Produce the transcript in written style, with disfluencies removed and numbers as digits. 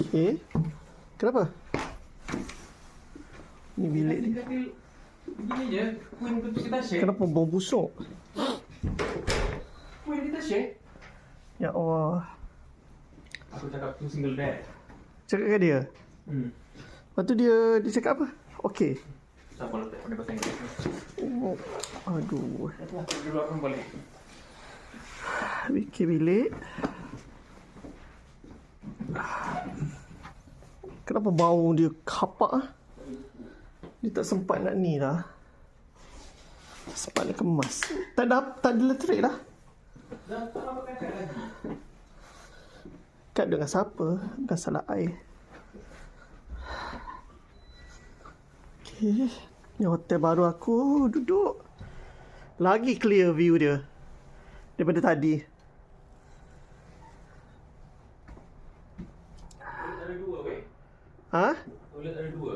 Okay. Kenapa? Ni bilik dia. Begini je, queen tu kita share. Kenapa bau busuk? Queen kita share. Ya Allah. Aku cakap tu single bed. Cakap kat dia? Lepas tu dia cakap apa? Okey. Tak boleh pakai bahasa Inggeris. Oh, aduh. Dulu aku boleh. Bikin bilik. Kenapa bau dia kapak ah? Dia tak sempat nak ni lah. Tak sempat nak kemas. Tak ada elektrik dah. Dah tak nak pakai kad lagi. Kad dengan siapa? Bukan salah air. Okay. Ni hotel baru aku duduk. Lagi clear view dia daripada tadi. Toilet ada dua, weh. Ha? Toilet ada dua.